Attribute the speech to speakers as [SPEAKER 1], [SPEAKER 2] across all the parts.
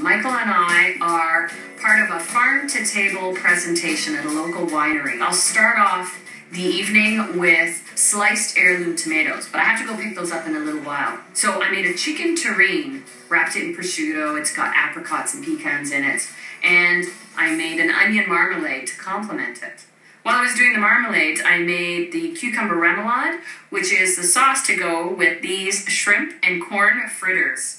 [SPEAKER 1] Michael and I are part of a farm-to-table presentation at a local winery. I'll start off the evening with sliced heirloom tomatoes, but I have to go pick those up in a little while. So I made a chicken terrine, wrapped it in prosciutto. It's got apricots and pecans in it. And I made an onion marmalade to complement it. While I was doing the marmalade, I made the cucumber remoulade, which is the sauce to go with these shrimp and corn fritters.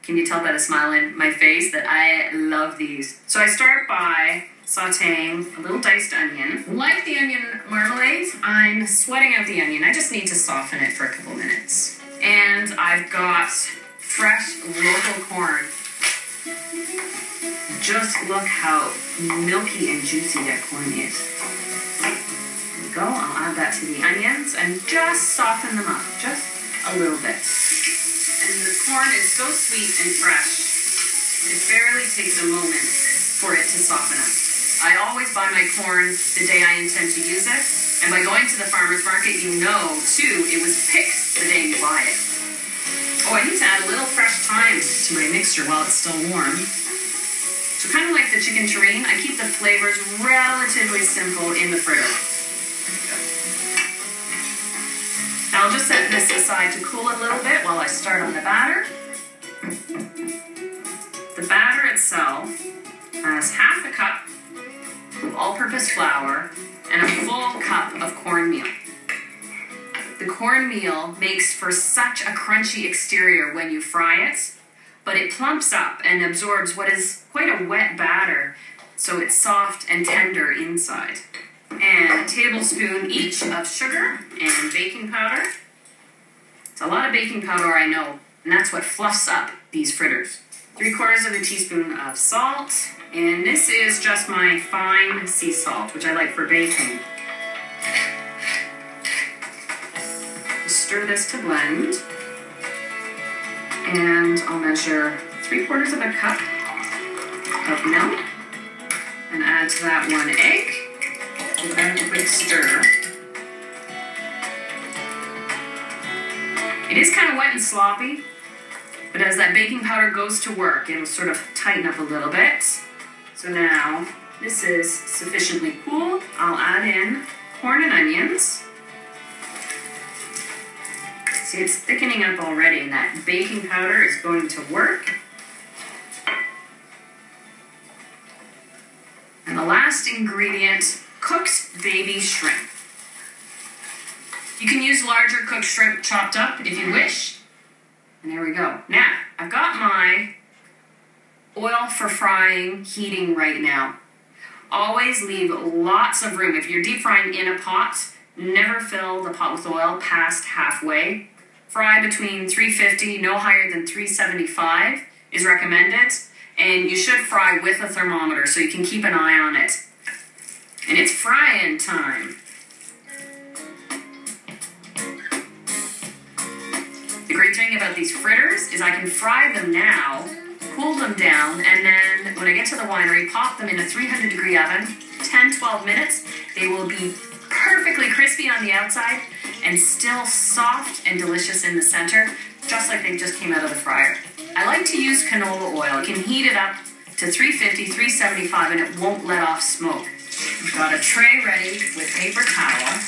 [SPEAKER 1] Can you tell by the smile in my face that I love these? So I start by sauteing a little diced onion. Like the onion marmalade, I'm sweating out the onion. I just need to soften it for a couple minutes. And I've got fresh local corn. Just look how milky and juicy that corn is. There we go. I'll add that to the onions and just soften them up just a little bit. And the corn is so sweet and fresh, it barely takes a moment for it to soften up. I always buy my corn the day I intend to use it, and by going to the farmer's market, you know, too, it was picked the day you buy it. Oh, I need to add a little fresh thyme to my mixture while it's still warm. So kind of like the chicken terrine, I keep the flavors relatively simple in the fritter. Now I'll just set this aside to cool a little bit while I start on the batter. The batter itself has half a cup of all-purpose flour and a full cup of cornmeal. The cornmeal makes for such a crunchy exterior when you fry it, but it plumps up and absorbs what is quite a wet batter, so it's soft and tender inside. And a tablespoon each of sugar and baking powder. It's a lot of baking powder, I know, and that's what fluffs up these fritters. 3/4 teaspoon of salt, and this is just my fine sea salt, which I like for baking. Just stir this to blend, and I'll measure 3/4 cup of milk, and add to that 1 egg. Give that a quick stir. It is kind of wet and sloppy, but as that baking powder goes to work, it'll sort of tighten up a little bit. So now, this is sufficiently cool. I'll add in corn and onions. See, it's thickening up already, and that baking powder is going to work. And the last ingredient, cooked baby shrimp. You can use larger cooked shrimp chopped up if you wish. And there we go. Now, I've got my oil for frying heating right now. Always leave lots of room. If you're deep frying in a pot, never fill the pot with oil past halfway. Fry between 350, no higher than 375 is recommended. And you should fry with a thermometer so you can keep an eye on it. And it's frying time. The great thing about these fritters is I can fry them now, cool them down, and then when I get to the winery, pop them in a 300-degree oven, 10-12 minutes. They will be perfectly crispy on the outside and still soft and delicious in the center, just like they just came out of the fryer. I like to use canola oil. You can heat it up to 350, 375, and it won't let off smoke. I've got a tray ready with paper towel.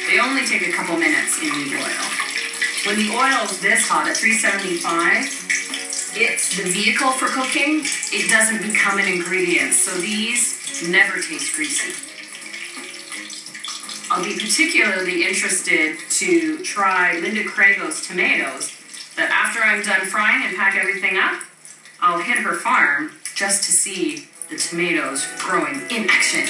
[SPEAKER 1] They only take a couple minutes in the oil. When the oil is this hot at 375, it's the vehicle for cooking. It doesn't become an ingredient, so these never taste greasy. I'll be particularly interested to try Linda Crago's tomatoes, that after I'm done frying and pack everything up, I'll hit her farm just to see the tomatoes growing in action.